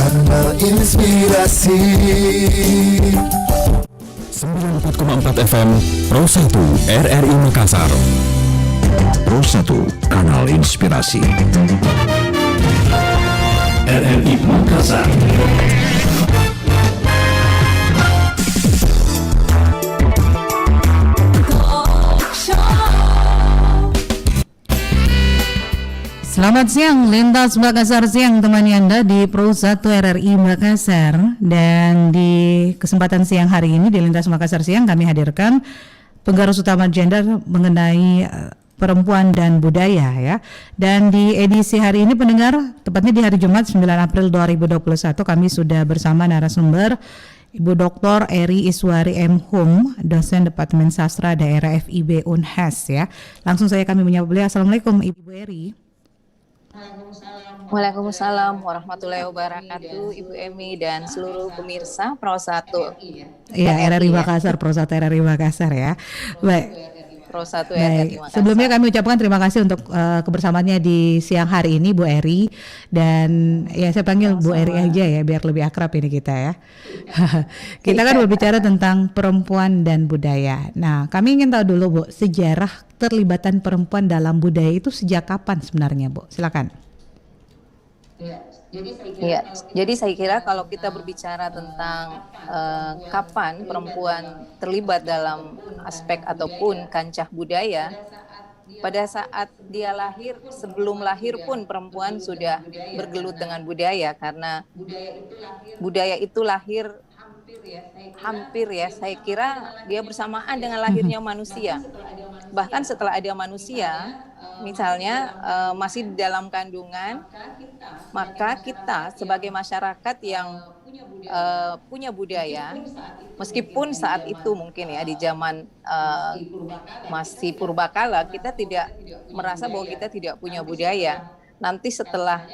Kanal Inspirasi 94,4 FM Pro 1 RRI Makassar. Pro 1 Kanal Inspirasi RRI Makassar. Selamat siang, Lintas Makassar siang temani Anda di Pro 1 RRI Makassar. Dan di kesempatan siang hari ini di Lintas Makassar siang kami hadirkan penggarus utama gender mengenai perempuan dan budaya ya. Dan di edisi hari ini pendengar, tepatnya di hari Jumat 9 April 2021 kami sudah bersama narasumber Ibu Dr. Eri Iswari M. Hum, dosen Departemen Sastra Daerah FIB Unhas ya. Langsung saja kami menyapa beliau. Assalamualaikum Ibu Eri. Waalaikumsalam warahmatullahi wabarakatuh, Ibu Emi dan seluruh pemirsa Pro 1. Iya, RRI Makassar, Pro 1 RRI Makassar ya. Baik. Pro 1 RRI Makassar. Sebelumnya kami ucapkan terima kasih untuk kebersamaannya di siang hari ini Bu Eri. Dan ya saya panggil Bu Eri aja ya biar lebih akrab ini kita ya. Kita kan berbicara tentang perempuan dan budaya. Nah, kami ingin tahu dulu Bu, sejarah terlibatan perempuan dalam budaya itu sejak kapan sebenarnya Bu? Silakan. Ya, jadi saya kira kalau kita berbicara tentang kapan perempuan terlibat dalam aspek ataupun kancah budaya, pada saat dia lahir, sebelum lahir pun perempuan sudah bergelut dengan budaya, karena budaya itu lahir hampir ya, saya kira dia bersamaan dengan lahirnya manusia. Bahkan setelah ada manusia, misalnya masih di dalam kandungan, maka kita sebagai masyarakat yang punya budaya, meskipun saat itu mungkin ya di zaman masih purbakala, kita tidak merasa bahwa kita tidak punya budaya. Nanti setelah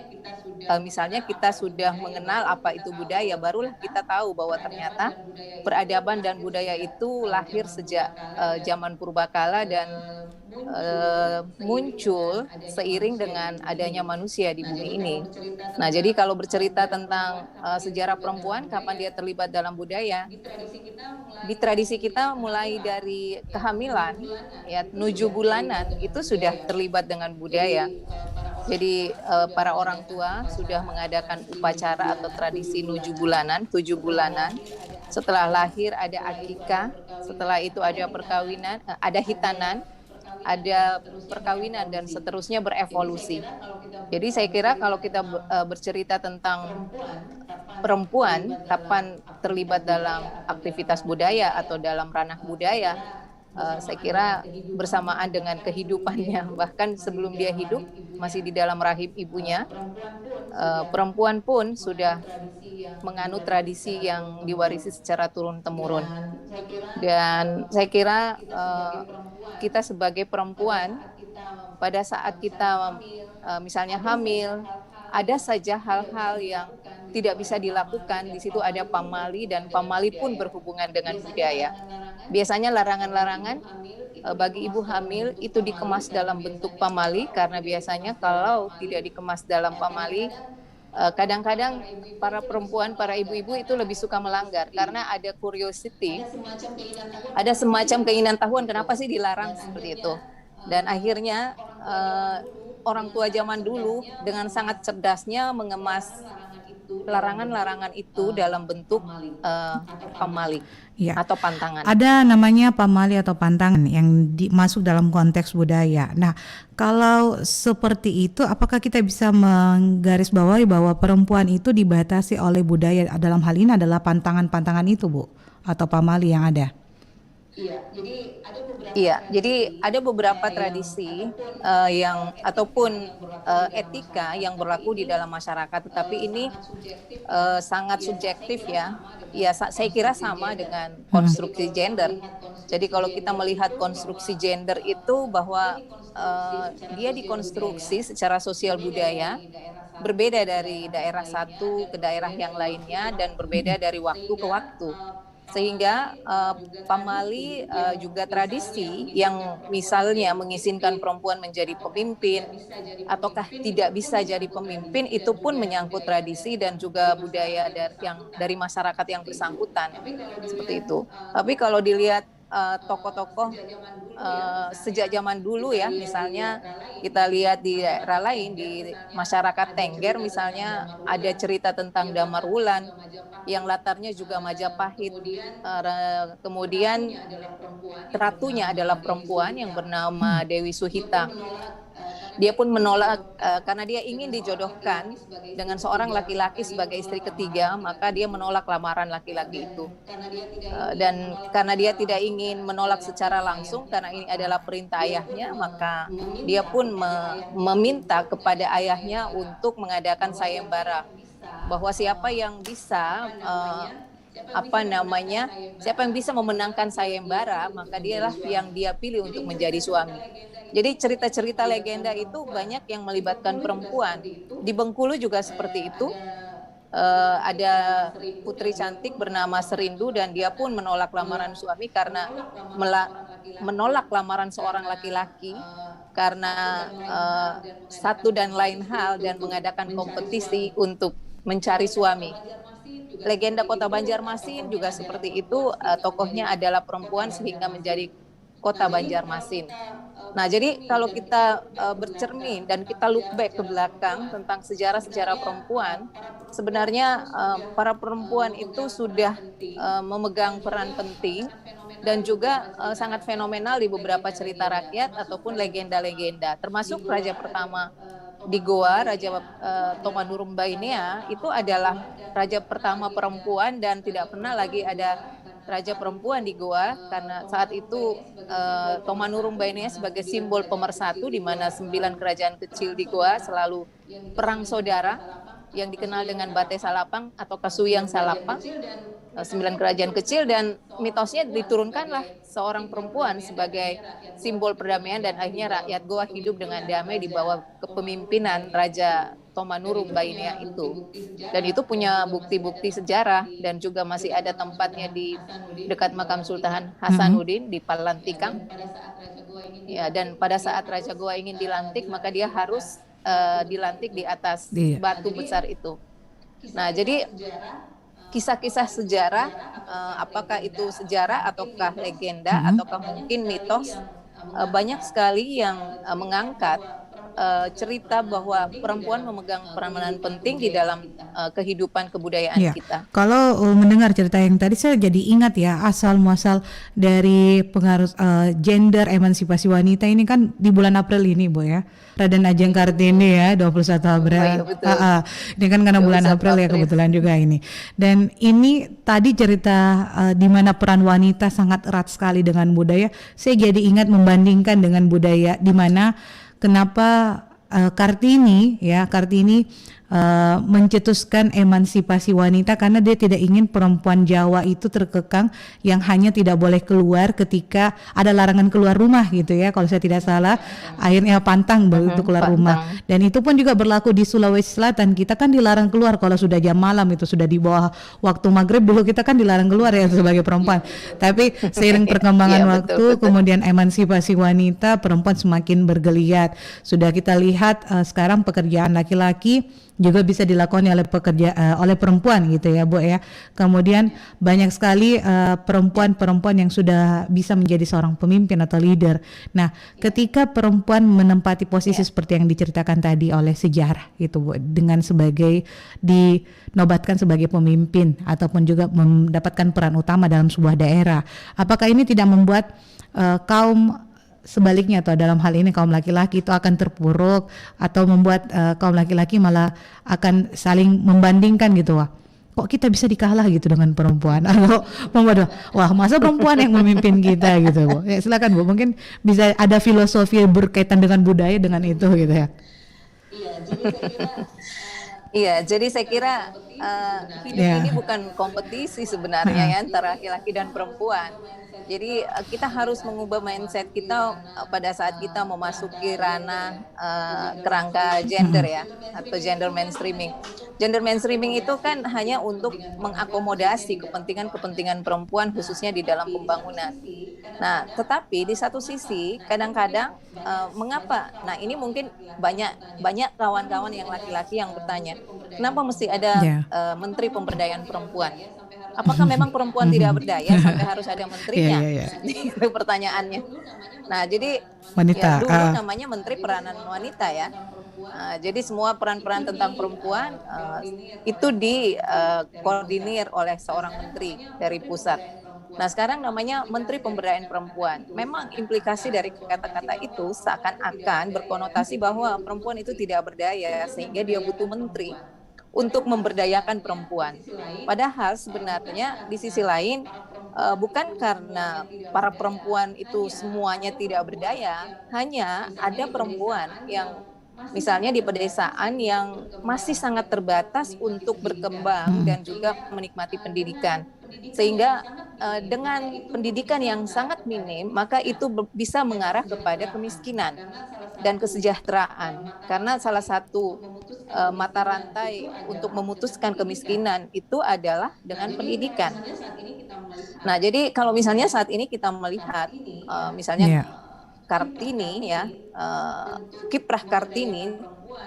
misalnya kita sudah mengenal apa itu budaya, barulah kita tahu bahwa ternyata peradaban dan budaya itu lahir sejak zaman purbakala dan muncul seiring dengan adanya manusia di bumi ini. Nah, jadi kalau bercerita tentang sejarah perempuan, kapan dia terlibat dalam budaya, di tradisi kita mulai dari kehamilan, ya 7 bulanan itu sudah terlibat dengan budaya. Jadi para orang tua sudah mengadakan upacara atau tradisi 7 bulanan. Setelah lahir ada akikah, setelah itu ada perkawinan, ada hitanan, ada perkawinan dan seterusnya berevolusi. Jadi saya kira kalau kita bercerita tentang perempuan kapan terlibat dalam aktivitas budaya atau dalam ranah budaya, saya kira bersamaan dengan kehidupannya, bahkan sebelum dia hidup masih di dalam rahim ibunya, perempuan pun sudah menganut tradisi yang diwarisi secara turun-temurun. Dan saya kira kita sebagai perempuan pada saat kita misalnya hamil, ada saja hal-hal yang tidak bisa dilakukan. Di situ ada pamali dan pamali pun berhubungan dengan budaya. Biasanya larangan-larangan bagi ibu hamil itu dikemas dalam bentuk pamali, karena biasanya kalau tidak dikemas dalam pamali, kadang-kadang para perempuan, para ibu-ibu itu lebih suka melanggar karena ada curiosity, ada semacam keinginan tahuan kenapa sih dilarang seperti itu. Dan akhirnya orang tua zaman dulu dengan sangat cerdasnya mengemas larangan-larangan itu dalam bentuk pamali ya, atau pantangan. Ada namanya pamali atau pantangan yang masuk dalam konteks budaya. Nah, kalau seperti itu, apakah kita bisa menggarisbawahi bahwa perempuan itu dibatasi oleh budaya, dalam hal ini adalah pantangan-pantangan itu, Bu, atau pamali yang ada? Jadi ada beberapa tradisi yang ataupun etika yang berlaku di dalam masyarakat, tetapi ini sangat subjektif ya. Ya, saya kira sama dengan konstruksi gender. Jadi kalau kita melihat konstruksi gender itu bahwa dia dikonstruksi secara sosial budaya, berbeda dari daerah satu ke daerah yang lainnya dan berbeda dari waktu ke waktu. Sehingga pamali juga tradisi yang misalnya mengizinkan perempuan menjadi pemimpin ataukah tidak bisa jadi pemimpin, itu pun menyangkut tradisi dan juga budaya dari masyarakat yang bersangkutan, seperti itu. Tapi kalau dilihat tokoh-tokoh sejak zaman dulu ya, misalnya kita lihat di daerah lain, di masyarakat Tengger misalnya, ada cerita tentang Damar Wulan yang latarnya juga Majapahit. Kemudian ratunya adalah perempuan yang bernama Dewi Suhita. Dia pun menolak karena dia ingin dijodohkan dengan seorang laki-laki sebagai istri ketiga, maka dia menolak lamaran laki-laki itu. Dan karena dia tidak ingin menolak secara langsung, karena ini adalah perintah ayahnya, maka dia pun meminta kepada ayahnya untuk mengadakan sayembara, bahwa siapa yang bisa siapa yang bisa memenangkan sayembara, maka dialah yang dia pilih untuk menjadi suami. Jadi cerita-cerita legenda itu banyak yang melibatkan perempuan. Di Bengkulu juga seperti itu. Ada putri cantik bernama Serindu, dan dia pun menolak lamaran suami karena menolak lamaran seorang laki-laki karena satu dan lain hal, dan mengadakan kompetisi untuk mencari suami. Legenda Kota Banjarmasin juga seperti itu, tokohnya adalah perempuan sehingga menjadi Kota Banjarmasin. Nah, jadi kalau kita bercermin dan kita look back ke belakang tentang sejarah-sejarah perempuan, sebenarnya para perempuan itu sudah memegang peran penting dan juga sangat fenomenal di beberapa cerita rakyat ataupun legenda-legenda, termasuk raja pertama di Goa, Raja Tomanurung Bainea, itu adalah raja pertama perempuan, dan tidak pernah lagi ada raja perempuan di Goa, karena saat itu Tomanurung Bainea sebagai simbol pemersatu, di mana 9 kerajaan kecil di Goa selalu perang saudara yang dikenal dengan Bate Salapang atau Kasuyang Salapang, 9 kerajaan kecil, dan mitosnya diturunkanlah seorang perempuan sebagai simbol perdamaian, dan akhirnya rakyat Goa hidup dengan damai di bawah kepemimpinan Raja Tomanurung Bainea itu. Dan itu punya bukti-bukti sejarah, dan juga masih ada tempatnya di dekat makam Sultan Hasanuddin di Palantikang. Ya, dan pada saat Raja Goa ingin dilantik, maka dia harus dilantik di atas batu besar itu. Nah, jadi kisah-kisah sejarah, apakah itu sejarah ataukah legenda ataukah mungkin mitos, banyak sekali yang mengangkat cerita bahwa perempuan memegang peranan penting di dalam kehidupan kebudayaan kita. Kalau mendengar cerita yang tadi, saya jadi ingat ya, asal muasal dari pengaruh gender emansipasi wanita ini kan di bulan April ini, Bu ya. Raden Ajeng Kartini ya, 21 April. Ini kan karena bulan April ya, kebetulan juga ini. Dan ini tadi cerita di mana peran wanita sangat erat sekali dengan budaya. Saya jadi ingat membandingkan dengan budaya, di mana kenapa Kartini mencetuskan emansipasi wanita, karena dia tidak ingin perempuan Jawa itu terkekang yang hanya tidak boleh keluar ketika ada larangan keluar rumah gitu ya, kalau saya tidak salah, akhirnya pantang begitu keluar rumah. Dan itu pun juga berlaku di Sulawesi Selatan, kita kan dilarang keluar kalau sudah jam malam, itu sudah di bawah waktu maghrib, dulu kita kan dilarang keluar ya sebagai perempuan. Tapi seiring perkembangan waktu, kemudian emansipasi wanita, perempuan semakin bergeliat. Sudah kita lihat sekarang pekerjaan laki-laki juga bisa dilakukan oleh perempuan gitu ya, Bu ya. Kemudian banyak sekali perempuan-perempuan yang sudah bisa menjadi seorang pemimpin atau leader. Nah, ketika perempuan menempati posisi seperti yang diceritakan tadi oleh sejarah gitu, Bu, dengan dinobatkan sebagai pemimpin ataupun juga mendapatkan peran utama dalam sebuah daerah, apakah ini tidak membuat kaum sebaliknya, atau dalam hal ini kaum laki-laki itu akan terpuruk, atau membuat kaum laki-laki malah akan saling membandingkan gitu, wah kok kita bisa dikalah gitu dengan perempuan, atau wah masa perempuan yang memimpin kita gitu, Bu. Ya, silakan Bu, mungkin bisa ada filosofi berkaitan dengan budaya dengan itu gitu ya. Iya, jadi saya kira Iya, jadi saya kira hidup Ya. ini bukan kompetisi sebenarnya ya antara laki-laki dan perempuan. Jadi kita harus mengubah mindset kita pada saat kita memasuki ranah kerangka gender ya, atau gender mainstreaming. Gender mainstreaming itu kan hanya untuk mengakomodasi kepentingan-kepentingan perempuan khususnya di dalam pembangunan. Nah, tetapi di satu sisi kadang-kadang mengapa? Nah, ini mungkin banyak kawan-kawan yang laki-laki yang bertanya, kenapa mesti ada Ya. Menteri Pemberdayaan Perempuan? Apakah memang perempuan tidak berdaya sampai harus ada menterinya? Iya. Itu pertanyaannya. Nah, jadi Wanita. ya dulu namanya Menteri Peranan Wanita ya. Jadi semua peran-peran tentang perempuan itu dikoordinir oleh seorang menteri dari pusat. Nah, sekarang namanya Menteri Pemberdayaan Perempuan. Memang implikasi dari kata-kata itu seakan-akan berkonotasi bahwa perempuan itu tidak berdaya sehingga dia butuh menteri untuk memberdayakan perempuan. Padahal sebenarnya di sisi lain bukan karena para perempuan itu semuanya tidak berdaya, hanya ada perempuan yang misalnya di pedesaan yang masih sangat terbatas untuk berkembang dan juga menikmati pendidikan. Sehingga dengan pendidikan yang sangat minim, maka itu bisa mengarah kepada kemiskinan dan kesejahteraan. Karena salah satu mata rantai untuk memutuskan kemiskinan itu adalah dengan pendidikan. Nah, jadi kalau misalnya saat ini kita melihat misalnya Ya. Kartini ya, kiprah Kartini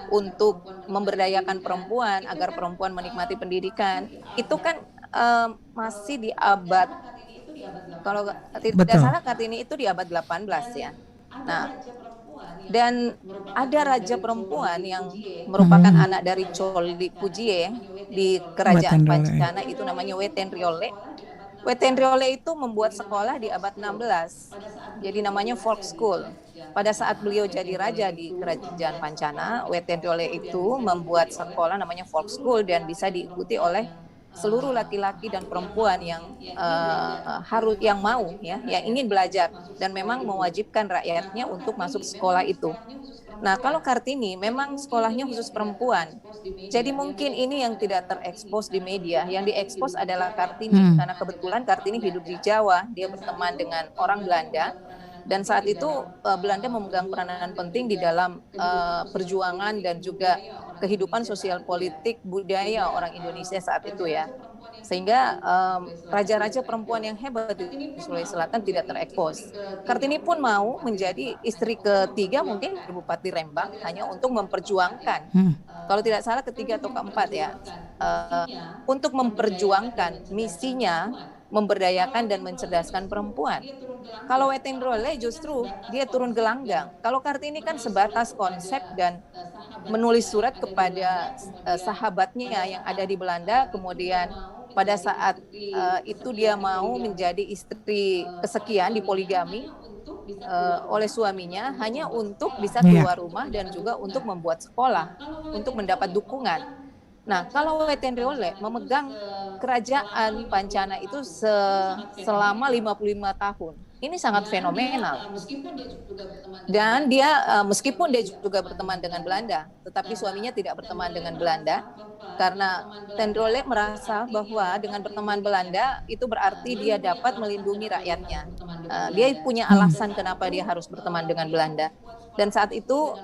untuk memberdayakan perempuan agar perempuan menikmati pendidikan, itu kan masih di abad, kalau tidak Betul. salah Kartini itu di abad 18 ya. Nah, dan ada raja perempuan yang merupakan anak dari Choli Pujie di kerajaan Wetenriole. Pancana, itu namanya Wetenriole. Wetenriole itu membuat sekolah di abad 16, jadi namanya folk school. Pada saat beliau jadi raja di kerajaan Pancana, Wetenriole itu membuat sekolah namanya folk school dan bisa diikuti oleh seluruh laki-laki dan perempuan yang yang mau ya, yang ingin belajar dan memang mewajibkan rakyatnya untuk masuk sekolah itu. Nah, kalau Kartini memang sekolahnya khusus perempuan. Jadi mungkin ini yang tidak terekspos di media. Yang diekspos adalah Kartini karena kebetulan Kartini hidup di Jawa, dia berteman dengan orang Belanda. Dan saat itu Belanda memegang peranan penting di dalam perjuangan dan juga kehidupan sosial politik budaya orang Indonesia saat itu ya. Sehingga raja-raja perempuan yang hebat di Sulawesi Selatan tidak terekspos. Kartini pun mau menjadi istri ketiga mungkin Bupati Rembang hanya untuk memperjuangkan, kalau tidak salah ketiga atau keempat ya, untuk memperjuangkan misinya memberdayakan dan mencerdaskan perempuan. Kalau Wetenriole justru dia turun gelanggang. Kalau Kartini kan sebatas konsep dan menulis surat kepada sahabatnya yang ada di Belanda, kemudian pada saat itu dia mau menjadi istri kesekian di poligami oleh suaminya hanya untuk bisa keluar rumah dan juga untuk membuat sekolah, untuk mendapat dukungan. Nah, kalau Wetenriole memegang kerajaan Pancana itu selama 55 tahun. Ini sangat fenomenal. Dan dia meskipun dia juga berteman dengan Belanda, tetapi suaminya tidak berteman dengan Belanda karena Wetenriole merasa bahwa dengan berteman Belanda itu berarti dia dapat melindungi rakyatnya. Dia punya alasan kenapa dia harus berteman dengan Belanda. Dan saat itu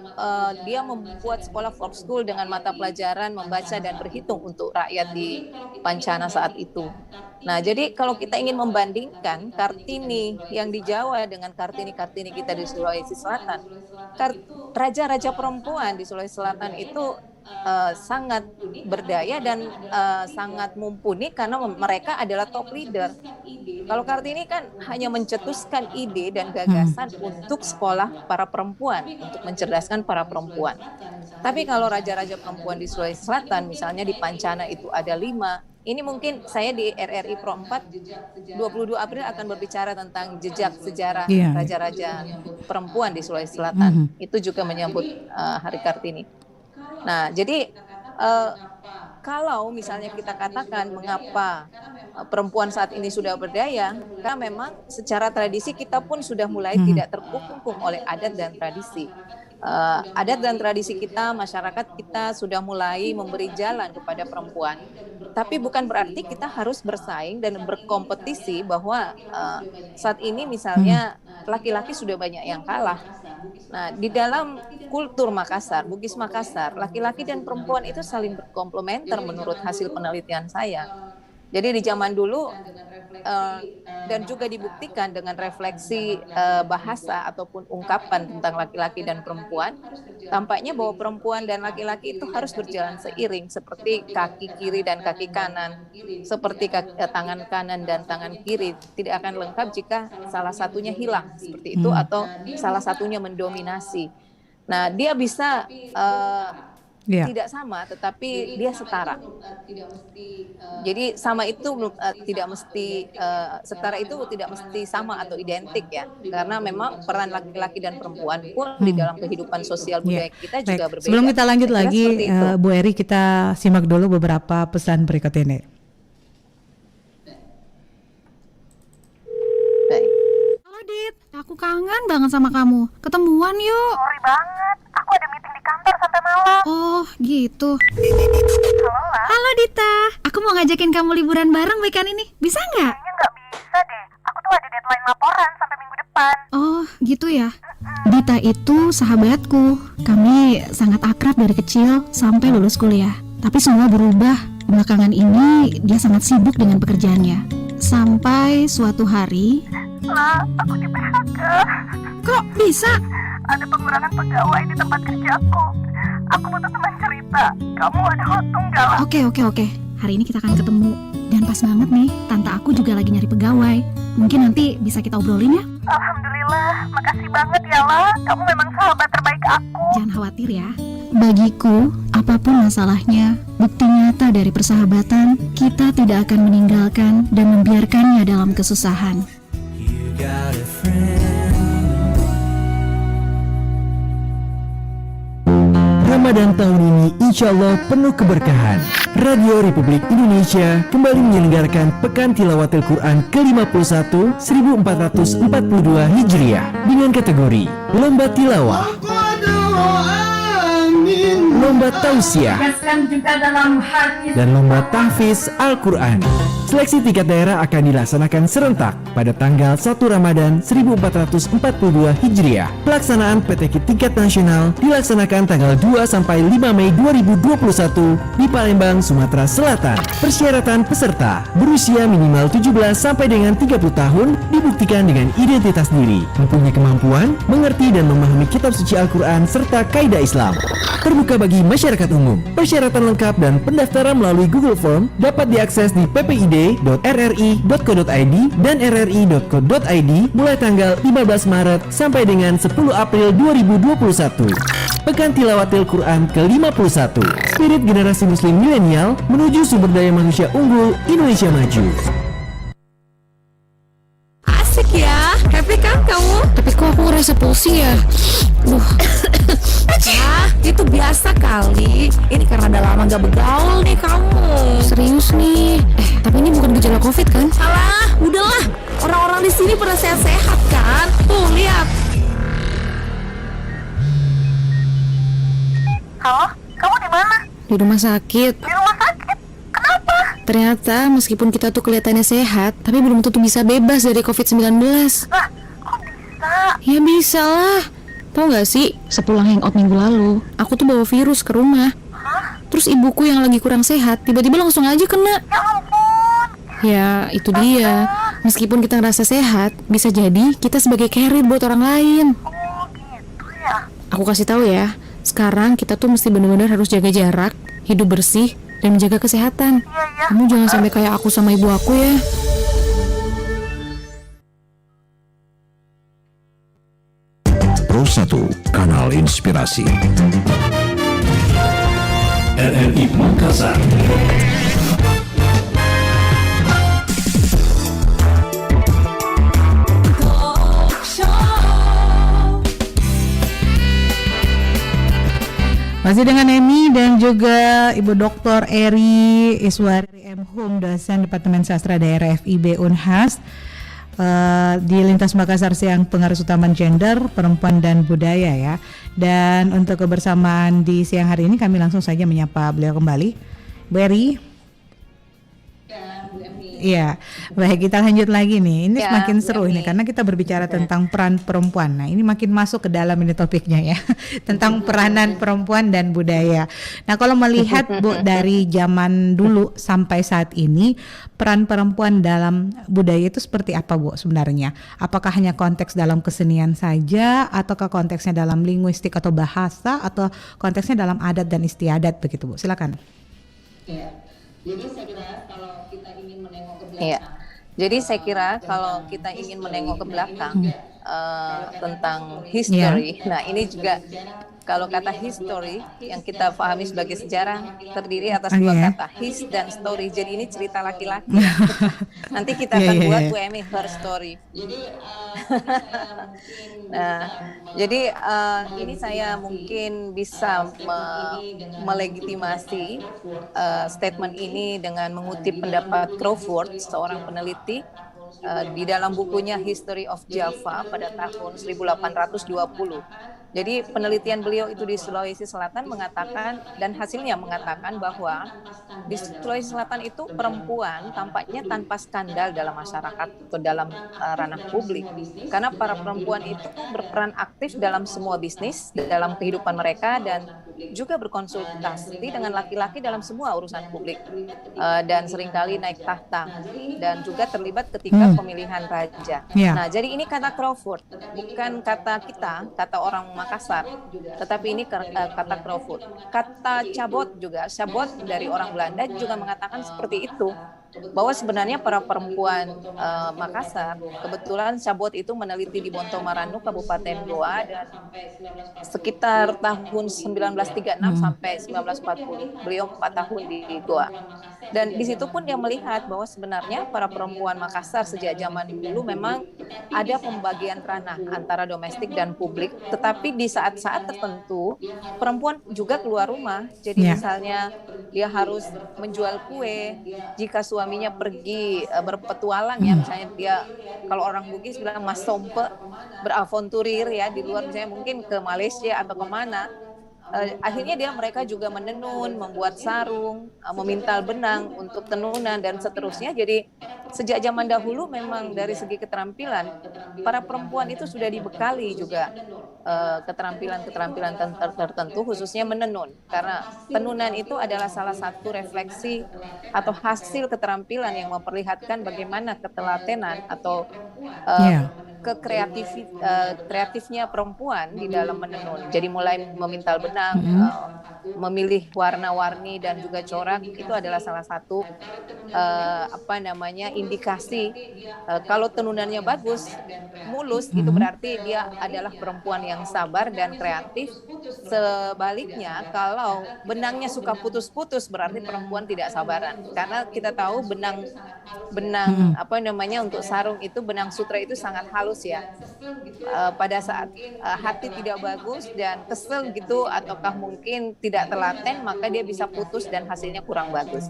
dia membuat sekolah folk school dengan mata pelajaran membaca dan berhitung untuk rakyat di Pancana saat itu. Nah, jadi kalau kita ingin membandingkan Kartini yang di Jawa dengan Kartini-Kartini kita di Sulawesi Selatan, raja-raja perempuan di Sulawesi Selatan itu sangat berdaya dan sangat mumpuni karena mereka adalah top leader. Kalau Kartini kan hanya mencetuskan ide dan gagasan untuk sekolah para perempuan, untuk mencerdaskan para perempuan. Tapi kalau raja-raja perempuan di Sulawesi Selatan, misalnya di Pancana itu ada 5. Ini mungkin saya di RRI Pro 4 22 April akan berbicara tentang jejak sejarah raja-raja perempuan di Sulawesi Selatan. Itu juga menyambut Hari Kartini. Nah, jadi kalau misalnya kita katakan mengapa perempuan saat ini sudah berdaya, karena memang secara tradisi kita pun sudah mulai tidak terkungkung oleh adat dan tradisi. adat dan tradisi kita, masyarakat kita sudah mulai memberi jalan kepada perempuan. Tapi bukan berarti kita harus bersaing dan berkompetisi bahwa saat ini misalnya laki-laki sudah banyak yang kalah. Nah, di dalam kultur Makassar, Bugis Makassar, laki-laki dan perempuan itu saling berkomplementer menurut hasil penelitian saya. Jadi di zaman dulu dan juga dibuktikan dengan refleksi bahasa ataupun ungkapan tentang laki-laki dan perempuan, tampaknya bahwa perempuan dan laki-laki itu harus berjalan seiring seperti kaki kiri dan kaki kanan, seperti tangan kanan dan tangan kiri. Tidak akan lengkap jika salah satunya hilang seperti itu atau salah satunya mendominasi. Nah, dia bisa tidak sama, tetapi dia setara. Jadi sama itu tidak mesti setara itu tidak mesti sama atau identik ya, karena memang peran laki-laki dan perempuan pun di dalam kehidupan sosial budaya kita juga berbeda. Sebelum kita lanjut lagi, Bu Eri, kita simak dulu beberapa pesan berikut ini. Halo Dit, aku kangen banget sama kamu. Ketemuan yuk. Sorry banget, aku ada meeting di kantor sampai malam. Oh gitu. Halo lah. Halo Dita, aku mau ngajakin kamu liburan bareng weekend ini. Bisa nggak? Kayaknya nggak bisa deh, aku tuh ada deadline laporan sampai minggu depan. Oh gitu ya. Dita itu sahabatku. Kami sangat akrab dari kecil sampai lulus kuliah. Tapi semua berubah. Belakangan ini dia sangat sibuk dengan pekerjaannya. Sampai suatu hari, Lah, aku di PHK. kok bisa? Ada pengurangan pegawai di tempat kerjaku. Aku butuh teman cerita. Kamu ada waktu nggak lah? Oke. Hari ini kita akan ketemu. Dan pas banget nih, tante aku juga lagi nyari pegawai. Mungkin nanti bisa kita obrolin ya? Alhamdulillah, makasih banget ya lah. Kamu memang sahabat terbaik aku. Jangan khawatir ya. Bagiku, apapun masalahnya, bukti nyata dari persahabatan, kita tidak akan meninggalkan dan membiarkannya dalam kesusahan. Ramadan tahun ini insya Allah penuh keberkahan. Radio Republik Indonesia kembali menyelenggarakan Pekan Tilawatil Quran ke-51 1442 Hijriah dengan kategori Lomba Tilawah, Lomba Tausiah, dan Lomba Tahfiz Al-Quran. Seleksi tingkat daerah akan dilaksanakan serentak pada tanggal 1 Ramadan 1442 Hijriah. Pelaksanaan PTQ tingkat nasional dilaksanakan tanggal 2 sampai 5 Mei 2021 di Palembang, Sumatera Selatan. Persyaratan peserta berusia minimal 17 sampai dengan 30 tahun dibuktikan dengan identitas diri, mempunyai kemampuan mengerti dan memahami kitab suci Al-Quran serta kaidah Islam. Terbuka bagi masyarakat umum. Persyaratan lengkap dan pendaftaran melalui Google Form dapat diakses di ppid.rri.co.id dan rri.co.id mulai tanggal 15 Maret sampai dengan 10 April 2021. Pekan Tilawatil Quran ke-51. Spirit generasi muslim milenial menuju sumber daya manusia unggul Indonesia maju. Asik ya, happy kan kamu? Tapi kok aku ngerasa pusing ya? Itu biasa kali. Ini karena udah lama gak begaul nih kamu. Serius nih. Tapi ini bukan gejala COVID kan? Alah, udahlah. Orang-orang di sini pada sehat-sehat kan? Tuh, lihat. Halo, kamu di mana? Di rumah sakit. Di rumah sakit? Kenapa? Ternyata meskipun kita tuh kelihatannya sehat, tapi belum tentu bisa bebas dari COVID-19. Lah, kok bisa? Ya bisa lah. Tahu gak sih, sepulang hangout minggu lalu, aku tuh bawa virus ke rumah. Terus ibuku yang lagi kurang sehat, tiba-tiba langsung aja kena. Ya ampun. Ya, itu dia. Meskipun kita ngerasa sehat, bisa jadi kita sebagai carrier buat orang lain. Oh gitu ya. Aku kasih tahu ya, sekarang kita tuh mesti benar-benar harus jaga jarak, hidup bersih, dan menjaga kesehatan. Iya. Kamu jangan sampai kayak aku sama ibu aku ya. Pro 1, Kanal Inspirasi. RRI Makassar. Masih dengan Emi dan juga Ibu Dr. Eri Iswari M. Hum, dosen Departemen Sastra Daerah FIB Unhas. di Lintas Makassar Siang Pengaruh Utama Gender, Perempuan dan Budaya ya. Dan untuk kebersamaan di siang hari ini kami langsung saja menyapa beliau kembali, Bu Eri. Iya, baik, kita lanjut lagi nih. Ini semakin seru ini karena kita berbicara tentang peran perempuan. Nah, ini makin masuk ke dalam ini topiknya ya, tentang peranan perempuan dan budaya. Nah, kalau melihat Bu dari zaman dulu sampai saat ini, peran perempuan dalam budaya itu seperti apa Bu sebenarnya? Apakah hanya konteks dalam kesenian saja, ataukah konteksnya dalam linguistik atau bahasa, atau konteksnya dalam adat dan istiadat begitu Bu? Silakan. Jadi saya kira kalau kita ingin menengok ke belakang. Iya. Jadi saya kira kalau kita ingin menengok ke belakang tentang history. Nah, ini juga kalau kata history yang kita pahami sebagai sejarah terdiri atas dua kata, his dan story. Jadi ini cerita laki-laki. Nanti kita akan buat Bu Emi her story. Nah, jadi ini saya mungkin bisa melegitimasi statement ini dengan mengutip pendapat Crawford, seorang peneliti di dalam bukunya History of Java pada tahun 1820. Jadi penelitian beliau itu di Sulawesi Selatan mengatakan, dan hasilnya mengatakan bahwa di Sulawesi Selatan itu perempuan tampaknya tanpa skandal dalam masyarakat atau dalam ranah publik. Karena para perempuan itu berperan aktif dalam semua bisnis, dalam kehidupan mereka, dan juga berkonsultasi dengan laki-laki dalam semua urusan publik. Dan seringkali naik tahta dan juga terlibat ketika pemilihan raja. Nah, jadi ini kata Crawford, bukan kata kita, kata orang Makassar, tetapi ini kata Crawford. Kata cabot juga, cabot dari orang Belanda juga mengatakan seperti itu, bahwa sebenarnya para perempuan Makassar, kebetulan cabot itu meneliti di Bontomaranu, Kabupaten Goa, dan sekitar tahun 1936 sampai 1940, beliau 4 tahun di Goa. Dan di situ pun dia melihat bahwa sebenarnya para perempuan Makassar sejak zaman dulu memang ada pembagian ranah antara domestik dan publik, tetapi di saat-saat tertentu perempuan juga keluar rumah. Jadi misalnya dia harus menjual kue, jika suaminya pergi berpetualang ya, misalnya dia, kalau orang Bugis bilang mas sompe, beraventurir ya di luar, misalnya mungkin ke Malaysia atau kemana. Akhirnya mereka juga menenun, membuat sarung, memintal benang untuk tenunan dan seterusnya. Jadi sejak zaman dahulu memang dari segi keterampilan para perempuan itu sudah dibekali juga keterampilan-keterampilan tertentu, khususnya menenun. Karena tenunan itu adalah salah satu refleksi atau hasil keterampilan yang memperlihatkan bagaimana ketelatenan atau kreatifnya perempuan di dalam menenun. Jadi mulai memintal benang, memilih warna-warni dan juga corak, itu adalah salah satu indikasi kalau tenunannya bagus, mulus, itu berarti dia adalah perempuan yang sabar dan kreatif. Sebaliknya, kalau benangnya suka putus-putus, berarti perempuan tidak sabaran. Karena kita tahu benang untuk sarung itu, benang sutra itu sangat halus ya. Pada saat hati tidak bagus dan kesel gitu, ataukah mungkin tidak telaten, maka dia bisa putus dan hasilnya kurang bagus.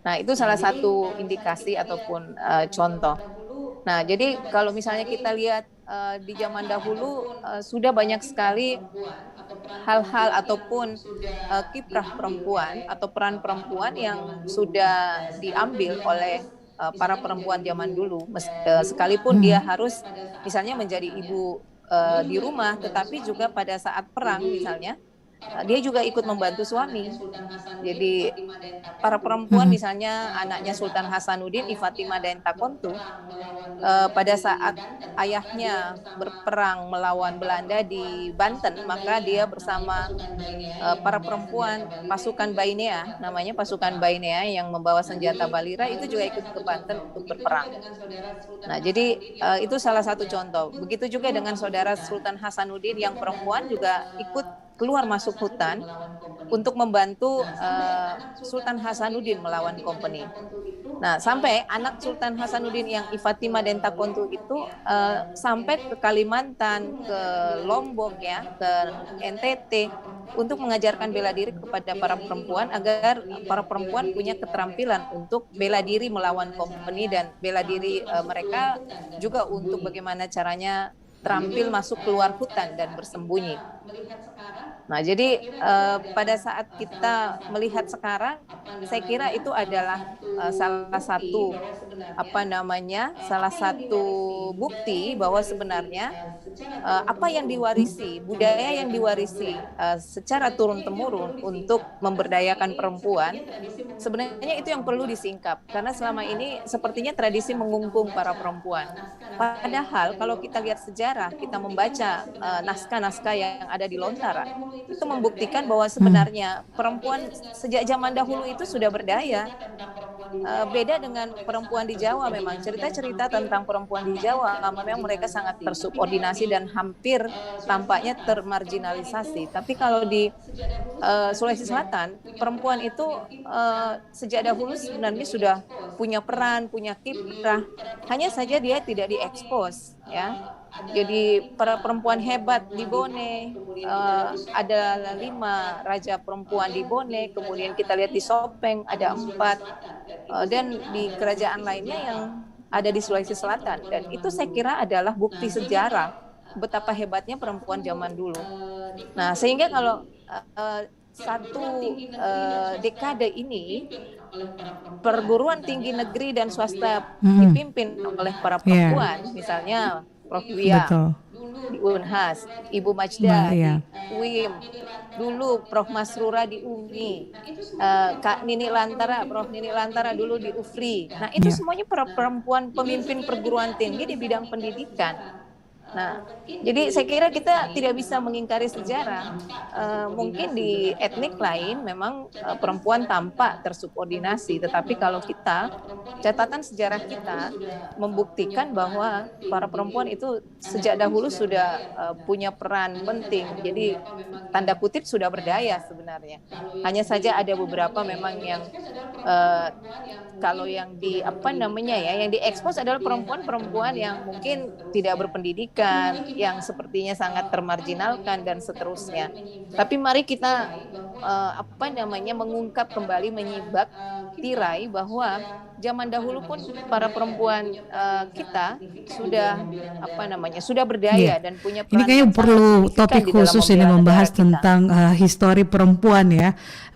Nah, itu salah satu indikasi ataupun contoh. Nah, jadi kalau misalnya kita lihat di zaman dahulu sudah banyak sekali hal-hal ataupun kiprah perempuan atau peran perempuan yang sudah diambil oleh para perempuan zaman dulu, sekalipun dia harus misalnya menjadi ibu di rumah, tetapi juga pada saat perang misalnya dia juga ikut membantu suami. Jadi para perempuan misalnya anaknya Sultan Hasanuddin, Fatimah dan Takontu, pada saat ayahnya berperang melawan Belanda di Banten, maka dia bersama para perempuan pasukan Bainea, namanya pasukan Bainea yang membawa senjata balira, itu juga ikut ke Banten untuk berperang. Nah, jadi itu salah satu contoh. Begitu juga dengan saudara Sultan Hasanuddin yang perempuan juga ikut keluar masuk hutan untuk membantu Sultan Hasanuddin melawan company. Nah, sampai anak Sultan Hasanuddin yang Ifatima Denta Kontu itu sampai ke Kalimantan, ke Lombok ya, ke NTT untuk mengajarkan bela diri kepada para perempuan agar para perempuan punya keterampilan untuk bela diri melawan company dan bela diri mereka juga untuk bagaimana caranya terampil masuk keluar hutan dan bersembunyi. Nah, jadi pada saat kita melihat sekarang, saya kira itu adalah salah satu salah satu bukti bahwa sebenarnya apa yang diwarisi, budaya yang diwarisi secara turun-temurun untuk memberdayakan perempuan, sebenarnya itu yang perlu disingkap karena selama ini sepertinya tradisi mengungkung para perempuan. Padahal kalau kita lihat sejarah, kita membaca naskah-naskah yang ada di Lontara, itu membuktikan bahwa sebenarnya perempuan sejak zaman dahulu itu sudah berdaya. Beda dengan perempuan di Jawa memang. Cerita-cerita tentang perempuan di Jawa memang mereka sangat tersubordinasi dan hampir tampaknya termarginalisasi. Tapi kalau di Sulawesi Selatan, perempuan itu sejak dahulu sebenarnya sudah punya peran, punya kiprah. Hanya saja dia tidak diekspos, ya. Jadi para perempuan hebat di Bone, ada 5 raja perempuan di Bone, kemudian kita lihat di Sopeng ada 4, dan di kerajaan lainnya yang ada di Sulawesi Selatan. Dan itu saya kira adalah bukti sejarah betapa hebatnya perempuan zaman dulu. Nah, sehingga kalau satu dekade ini perguruan tinggi negeri dan swasta dipimpin oleh para perempuan, misalnya Prof. Wia di Unhas, Ibu Majda di UIM, dulu Prof. Masrura di UMI, Kak Nini Lantara, Prof. Nini Lantara dulu di UFRI. Nah, itu semuanya para perempuan pemimpin perguruan tinggi di bidang pendidikan. Nah, jadi saya kira kita tidak bisa mengingkari sejarah. Mungkin di etnik lain memang perempuan tampak tersubordinasi, tetapi kalau kita, catatan sejarah kita membuktikan bahwa para perempuan itu sejak dahulu sudah punya peran penting. Jadi tanda kutip sudah berdaya sebenarnya. Hanya saja ada beberapa memang yang kalau yang yang diekspos adalah perempuan-perempuan yang mungkin tidak berpendidikan, yang sepertinya sangat termarginalkan dan seterusnya. Tapi mari kita mengungkap kembali, menyibak tirai bahwa zaman dahulu pun para perempuan kita sudah berdaya dan punya peran. Ini kayaknya perlu topik khusus ini membahas tentang histori perempuan ya.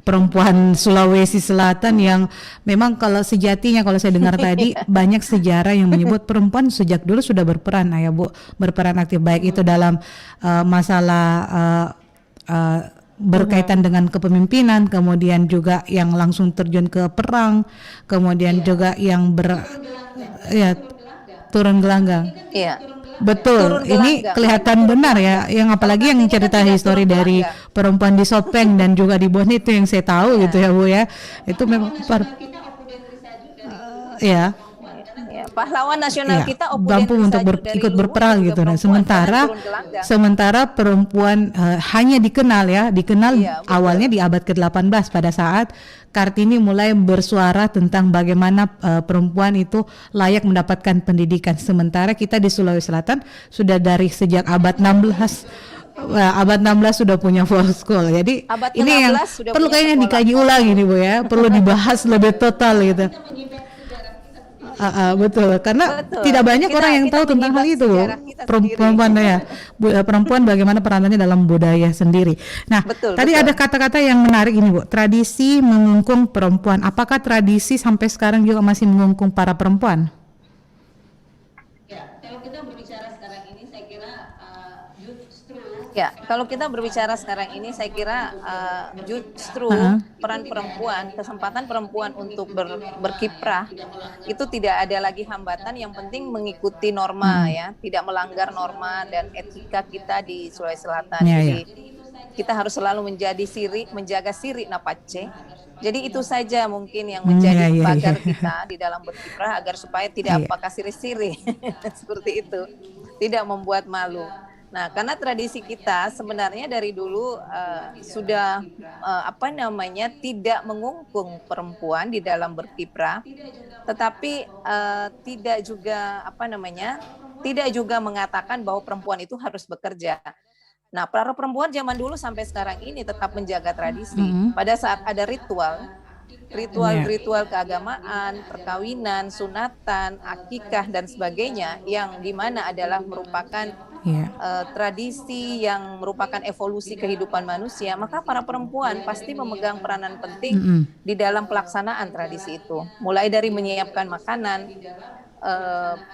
Perempuan Sulawesi Selatan yang memang kalau sejatinya kalau saya dengar tadi banyak sejarah yang menyebut perempuan sejak dulu sudah berperan ya Bu, berperan aktif baik itu dalam masalah berkaitan dengan kepemimpinan, kemudian juga yang langsung terjun ke perang, kemudian juga yang turun gelanggang. Iya. Betul, ini kelihatan benar ya, yang apalagi yang cerita histori dari perempuan di Sopeng dan juga di Bone itu yang saya tahu gitu ya Bu ya, itu memang pahlawan nasional kita mampu untuk ikut berperang gitu. Nah, sementara perempuan hanya dikenal awalnya di abad ke-18 pada saat Kartini mulai bersuara tentang bagaimana perempuan itu layak mendapatkan pendidikan. Sementara kita di Sulawesi Selatan sudah dari sejak abad 16 sudah punya folk school. Jadi ini yang perlu kayaknya dikaji ulang ini Bu ya, perlu dibahas lebih total gitu. Betul, karena tidak banyak orang yang tahu tentang hal itu, perempuan bagaimana peranannya dalam budaya sendiri. Nah, tadi ada kata-kata yang menarik ini Bu, tradisi mengungkung perempuan. Apakah tradisi sampai sekarang juga masih mengungkung para perempuan? Kalau kita berbicara sekarang ini saya kira justru peran perempuan, kesempatan perempuan untuk berkiprah itu tidak ada lagi hambatan, yang penting mengikuti norma ya, tidak melanggar norma dan etika kita di Sulawesi Selatan. Jadi kita harus selalu menjaga siri napace. Jadi itu saja mungkin yang menjadi pagar kita di dalam berkiprah agar supaya tidak pakai siri-siri seperti itu, tidak membuat malu. Nah, karena tradisi kita sebenarnya dari dulu sudah tidak mengungkung perempuan di dalam berkiprah, tetapi tidak juga mengatakan bahwa perempuan itu harus bekerja. Nah, para perempuan zaman dulu sampai sekarang ini tetap menjaga tradisi. Pada saat ada ritual keagamaan, perkawinan, sunatan, akikah dan sebagainya, yang dimana adalah merupakan tradisi yang merupakan evolusi kehidupan manusia, maka para perempuan pasti memegang peranan penting di dalam pelaksanaan tradisi itu. Mulai dari menyiapkan makanan,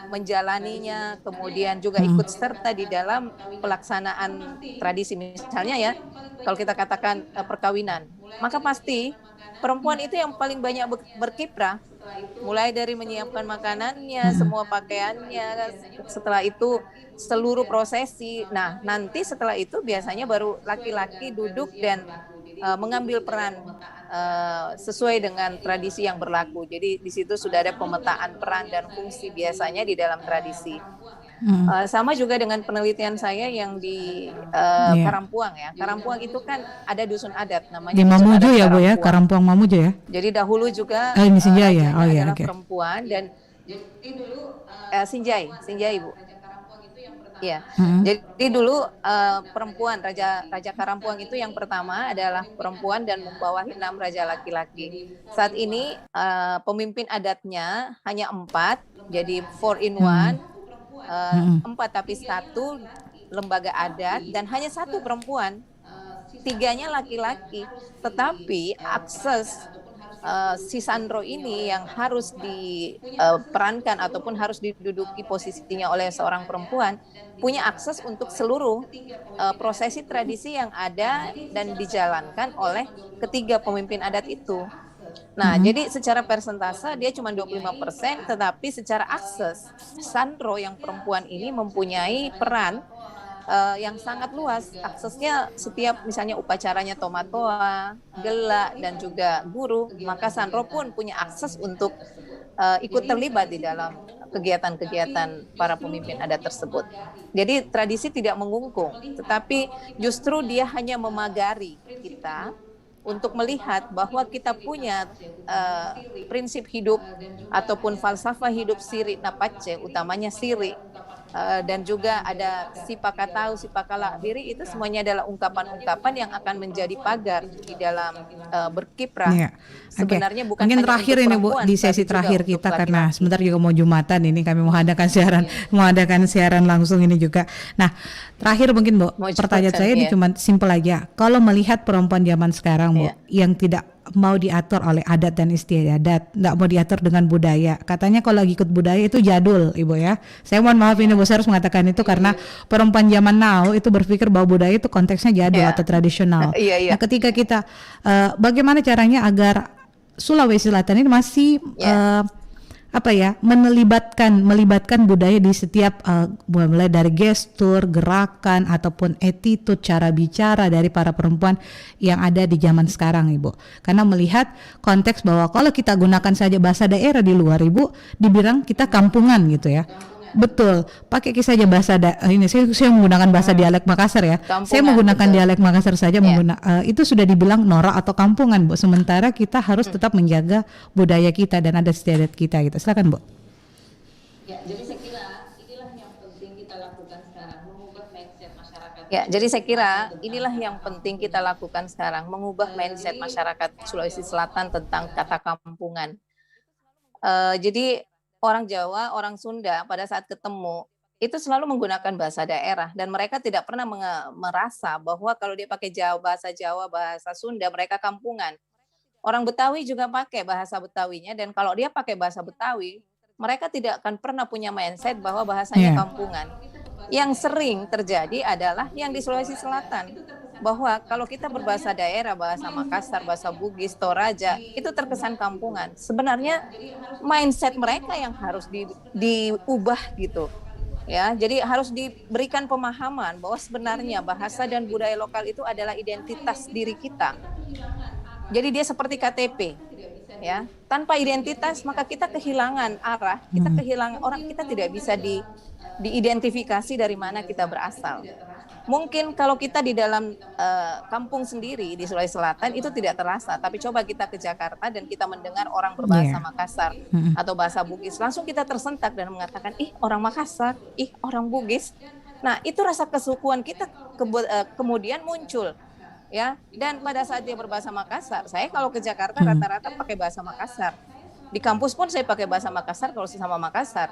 menjalaninya, kemudian juga ikut serta di dalam pelaksanaan tradisi. Misalnya ya, kalau kita katakan perkawinan, maka pasti perempuan itu yang paling banyak berkiprah, mulai dari menyiapkan makanannya, semua pakaiannya, setelah itu seluruh prosesi. Nah, nanti setelah itu biasanya baru laki-laki duduk dan mengambil peran sesuai dengan tradisi yang berlaku. Jadi di situ sudah ada pemetaan peran dan fungsi biasanya di dalam tradisi. Sama juga dengan penelitian saya yang di Karampuang ya. Karampuang itu kan ada dusun adat namanya Di Mamuju ya Bu ya, Karampuang Mamuju ya. Jadi dahulu juga ini Sinjai ya. Oh adalah ya, oke. perempuan dan Sinjai Bu. Ya, jadi dulu perempuan Raja Karampuang itu yang pertama adalah perempuan dan membawahi 6 raja laki-laki. Saat ini pemimpin adatnya hanya 4, jadi 4 in 1, 4 tapi 1 lembaga adat dan hanya 1 perempuan, 3-nya laki-laki. Tetapi akses si Sandro ini yang harus diperankan ataupun harus diduduki posisinya oleh seorang perempuan, punya akses untuk seluruh prosesi tradisi yang ada dan dijalankan oleh ketiga pemimpin adat itu. Nah, jadi secara persentase dia cuma 25%, tetapi secara akses Sandro yang perempuan ini mempunyai peran yang sangat luas. Aksesnya setiap misalnya upacaranya tomatoa, gelak dan juga guru, maka Sandro pun punya akses untuk ikut terlibat di dalam kegiatan-kegiatan para pemimpin adat tersebut. Jadi tradisi tidak mengungkung, tetapi justru dia hanya memagari kita untuk melihat bahwa kita punya prinsip hidup ataupun falsafah hidup siri napace, utamanya siri. Dan juga ada sipakatau, sipakala diri, itu semuanya adalah ungkapan-ungkapan yang akan menjadi pagar di dalam berkiprah. Ya. Sebenarnya bukan mungkin hanya terakhir untuk ini Bu, perempuan, di sesi tapi juga terakhir untuk kita laki-laki. karena sebentar juga mau Jumatan ini kami mengadakan siaran langsung ini juga. Nah, terakhir mungkin Bu, Mau pertanyaan Jumatan, saya ini ya. cuma simpel aja. Kalau melihat perempuan zaman sekarang Bu, Ya. yang tidak mau diatur oleh adat dan istiadat, nggak mau diatur dengan budaya. Katanya kalau lagi ikut budaya itu jadul, Ibu ya. Saya mohon maaf ini Bu, saya harus mengatakan itu karena perempuan zaman now itu berpikir bahwa budaya itu konteksnya jadul atau tradisional. Iya. Nah, ketika kita bagaimana caranya agar Sulawesi Selatan ini masih melibatkan budaya di setiap mulai dari gestur, gerakan ataupun attitude, cara bicara dari para perempuan yang ada di zaman sekarang, Ibu. Karena melihat konteks bahwa kalau kita gunakan saja bahasa daerah di luar, Ibu, dibilang kita kampungan gitu ya. Betul, pakai saja bahasa ini saya menggunakan bahasa dialek Makassar ya. Kampungan, Saya menggunakan betul. dialek Makassar saja itu sudah dibilang norak atau kampungan, Bu. Sementara kita harus tetap menjaga budaya kita dan adat istiadat kita gitu. Silakan, Bu. Ya, jadi saya kira inilah yang penting kita lakukan sekarang, mengubah mindset masyarakat. Ya, jadi saya kira inilah yang penting kita lakukan sekarang, mengubah mindset masyarakat Sulawesi Selatan tentang kata kampungan. Jadi orang Jawa, orang Sunda pada saat ketemu itu selalu menggunakan bahasa daerah dan mereka tidak pernah merasa bahwa kalau dia pakai Jawa, bahasa Sunda mereka kampungan. Orang Betawi juga pakai bahasa Betawinya dan kalau dia pakai bahasa Betawi, mereka tidak akan pernah punya mindset bahwa bahasanya kampungan. Yang sering terjadi adalah yang di Sulawesi Selatan, bahwa kalau kita berbahasa daerah, bahasa Makassar, bahasa Bugis, Toraja, itu terkesan kampungan. Sebenarnya mindset mereka yang harus diubah gitu. Ya, jadi harus diberikan pemahaman bahwa sebenarnya bahasa dan budaya lokal itu adalah identitas diri kita. Jadi dia seperti KTP. ya. Tanpa identitas maka kita kehilangan arah, kita kehilangan orang, kita tidak bisa diidentifikasi dari mana kita berasal. Mungkin kalau kita di dalam kampung sendiri di Sulawesi Selatan itu tidak terasa, tapi coba kita ke Jakarta dan kita mendengar orang berbahasa Makassar atau bahasa Bugis, langsung kita tersentak dan mengatakan, ih orang Makassar, ih orang Bugis. Nah itu rasa kesukuan kita kemudian muncul. Ya, dan pada saat dia berbahasa Makassar, saya kalau ke Jakarta rata-rata pakai bahasa Makassar. Di kampus pun saya pakai bahasa Makassar kalau sesama Makassar.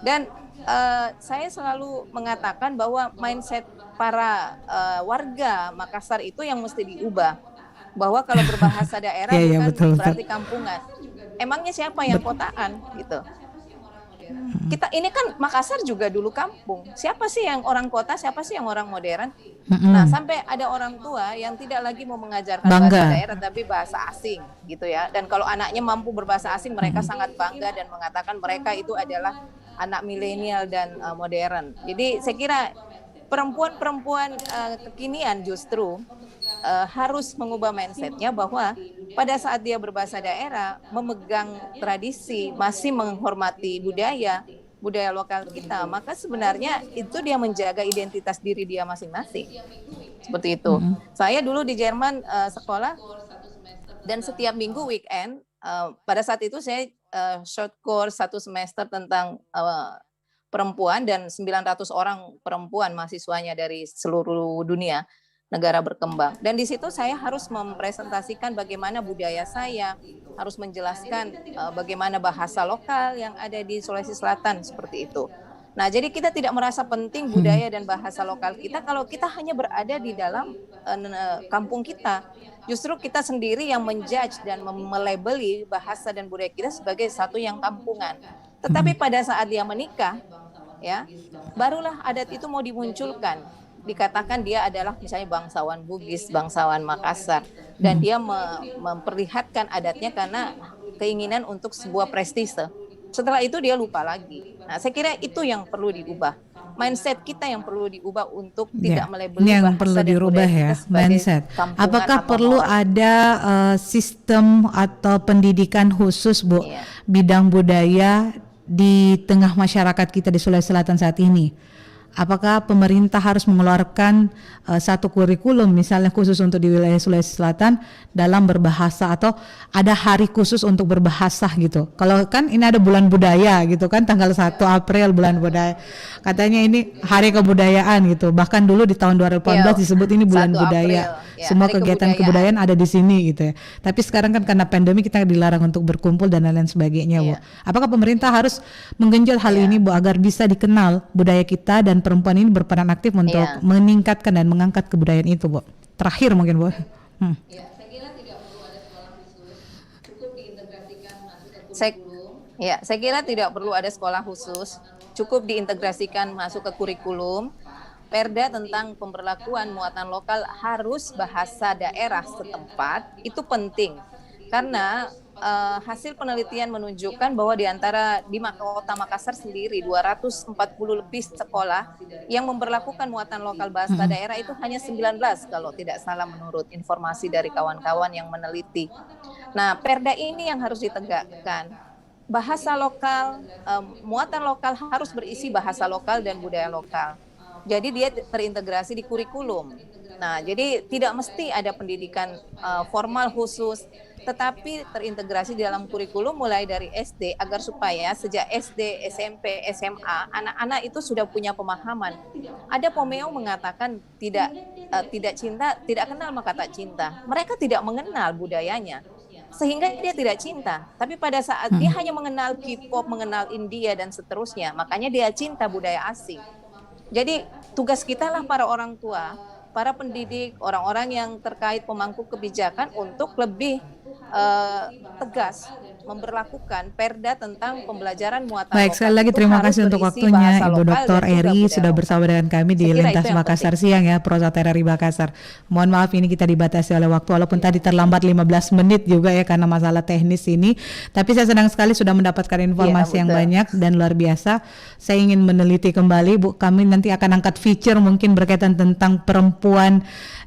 Dan saya selalu mengatakan bahwa mindset para warga Makassar itu yang mesti diubah. Bahwa kalau berbahasa daerah bukan berarti kampungan. Emangnya siapa yang kotaan gitu? Kita ini kan Makassar juga dulu kampung. Siapa sih yang orang kota, siapa sih yang orang modern? Nah, sampai ada orang tua yang tidak lagi mau mengajarkan bahasa daerah tapi bahasa asing gitu ya. Dan kalau anaknya mampu berbahasa asing, mereka sangat bangga dan mengatakan mereka itu adalah anak milenial dan modern. Jadi saya kira perempuan-perempuan kekinian justru harus mengubah mindsetnya bahwa pada saat dia berbahasa daerah, memegang tradisi, masih menghormati budaya lokal kita, maka sebenarnya itu dia menjaga identitas diri dia masing-masing. Seperti itu. Saya dulu di Jerman sekolah dan setiap minggu weekend, pada saat itu saya short course 1 semester tentang perempuan dan 900 orang perempuan mahasiswanya dari seluruh dunia. Negara berkembang. Dan di situ saya harus mempresentasikan bagaimana budaya saya, harus menjelaskan bagaimana bahasa lokal yang ada di Sulawesi Selatan, seperti itu. Nah, jadi kita tidak merasa penting budaya dan bahasa lokal kita kalau kita hanya berada di dalam kampung kita. Justru kita sendiri yang menjudge dan melabeli bahasa dan budaya kita sebagai satu yang kampungan. Tetapi pada saat dia menikah, ya, barulah adat itu mau dimunculkan. Dikatakan dia adalah misalnya bangsawan Bugis, bangsawan Makassar, dan dia memperlihatkan adatnya karena keinginan untuk sebuah prestise. Setelah itu dia lupa lagi. Nah, saya kira itu yang perlu diubah. Mindset kita yang perlu diubah untuk tidak melabeli yang bahasa perlu dan dirubah budaya ya, kita sebagai mindset. kampungan Apakah atau perlu orang. ada sistem atau pendidikan khusus, Bu, bidang budaya di tengah masyarakat kita di Sulawesi Selatan saat ini? Apakah pemerintah harus mengeluarkan satu kurikulum misalnya khusus untuk di wilayah Sulawesi Selatan dalam berbahasa, atau ada hari khusus untuk berbahasa gitu? Kalau kan ini ada bulan budaya gitu kan, tanggal 1 April bulan budaya. Katanya ini hari kebudayaan gitu. Bahkan dulu di tahun 2018 disebut ini bulan 1 budaya. April. Ya, semua hari kegiatan kebudayaan ada di sini gitu ya. Tapi sekarang kan karena pandemi kita dilarang untuk berkumpul dan lain-lain sebagainya, Bu. Apakah pemerintah harus menggenjot hal ini, Bu, agar bisa dikenal budaya kita dan perempuan ini berperan aktif untuk meningkatkan dan mengangkat kebudayaan itu, Bu? Terakhir mungkin, Bu. Saya kira tidak perlu ada sekolah khusus, cukup diintegrasikan masuk ke kurikulum. Saya kira tidak perlu ada sekolah khusus, cukup diintegrasikan masuk ke kurikulum. Perda tentang pemberlakuan muatan lokal harus bahasa daerah setempat, itu penting. Karena hasil penelitian menunjukkan bahwa di Kota Makassar sendiri 240 lebih sekolah yang memberlakukan muatan lokal bahasa daerah itu hanya 19 kalau tidak salah menurut informasi dari kawan-kawan yang meneliti. Nah, perda ini yang harus ditegakkan. Bahasa lokal, muatan lokal harus berisi bahasa lokal dan budaya lokal. Jadi dia terintegrasi di kurikulum. Nah, jadi tidak mesti ada pendidikan formal khusus, tetapi terintegrasi di dalam kurikulum mulai dari SD agar supaya sejak SD, SMP, SMA anak-anak itu sudah punya pemahaman. Ada Pomeo mengatakan tidak cinta, tidak kenal maka tak cinta. Mereka tidak mengenal budayanya, sehingga dia tidak cinta. Tapi pada saat dia hanya mengenal K-pop, mengenal India dan seterusnya, makanya dia cinta budaya asing. Jadi tugas kita lah para orang tua, para pendidik, orang-orang yang terkait pemangku kebijakan untuk lebih tegas memberlakukan perda tentang pembelajaran muatan Baik, lokal sekali lagi itu terima harus kasih untuk berisi waktunya bahasa Ibu lokal Dr. dan juga Eri budaya sudah lokal. bersama dengan kami di Saya kira Lintas itu yang Makassar penting. Siang ya, Prosat RRI Makassar. Mohon maaf ini kita dibatasi oleh waktu walaupun tadi terlambat 15 menit juga ya karena masalah teknis ini. Tapi saya senang sekali sudah mendapatkan informasi Iya, yang betul. banyak dan luar biasa. Saya ingin meneliti kembali Bu, kami nanti akan angkat feature mungkin berkaitan tentang perempuan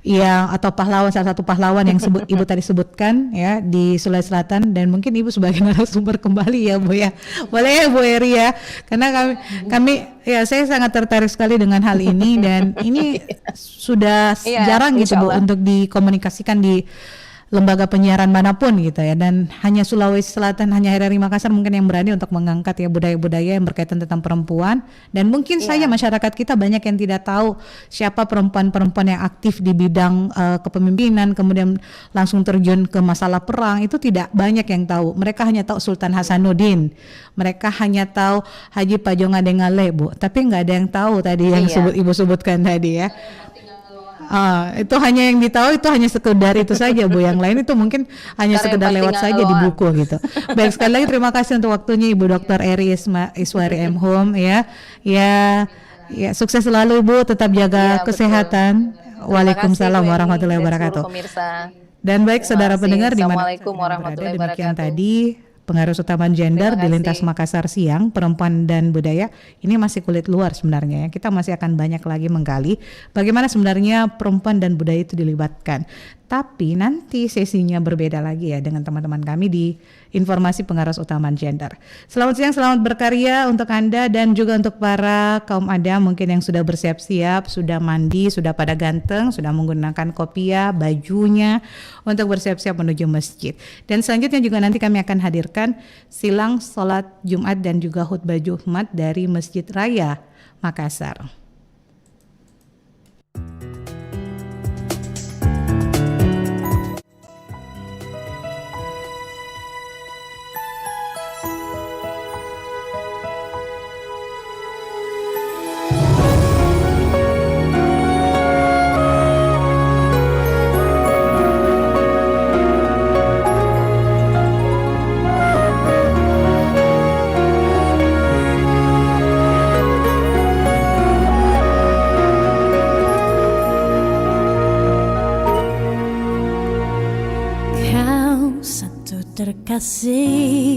yang atau pahlawan, salah satu pahlawan yang Ibu tadi sebutkan ya di Sulawesi Selatan, dan mungkin Ibu sebagai narasumber kembali ya Bu ya. Boleh ya Bu Eri ya. Karena kami ya saya sangat tertarik sekali dengan hal ini dan ini sudah Iya, jarang gitu Bu insya Allah. untuk dikomunikasikan di lembaga penyiaran manapun gitu ya, dan hanya Sulawesi Selatan, hanya RRI Makassar mungkin yang berani untuk mengangkat ya budaya-budaya yang berkaitan tentang perempuan, dan mungkin saja masyarakat kita banyak yang tidak tahu siapa perempuan-perempuan yang aktif di bidang kepemimpinan kemudian langsung terjun ke masalah perang, itu tidak banyak yang tahu. Mereka hanya tahu Sultan Hasanuddin, mereka hanya tahu Haji Pajonga Dengale Bu, tapi nggak ada yang tahu tadi yang Ibu sebutkan tadi ya. Itu hanya yang ditahu, itu hanya sekedar itu saja Bu, yang lain itu mungkin hanya Karena sekedar yang lewat penting saja di aloan. buku gitu. Baik, sekali lagi terima kasih untuk waktunya Ibu Dr. Eri Iswari M. Home ya. Ya sukses selalu Ibu, tetap jaga Iya, betul. kesehatan. Terima Waalaikumsalam kasih, Bu warahmatullahi Eni, dan wabarakatuh. seluruh pemirsa. Dan baik Terima saudara kasih. pendengar di mana Assalamualaikum saja berada, warahmatullahi demikian wabarakatuh. tadi pengaruh utama gender Terima di Lintas kasih. Makassar Siang, perempuan dan budaya. Ini masih kulit luar sebenarnya ya. Kita masih akan banyak lagi menggali bagaimana sebenarnya perempuan dan budaya itu dilibatkan. Tapi nanti sesinya berbeda lagi ya dengan teman-teman kami di informasi pengaruh utama gender. Selamat siang, selamat berkarya untuk Anda dan juga untuk para kaum Ada mungkin yang sudah bersiap-siap, sudah mandi, sudah pada ganteng, sudah menggunakan kopiah, bajunya untuk bersiap-siap menuju masjid. Dan selanjutnya juga nanti kami akan hadirkan silang sholat Jumat dan juga khutbah Jumat dari Masjid Raya Makassar. Kau satu terkasih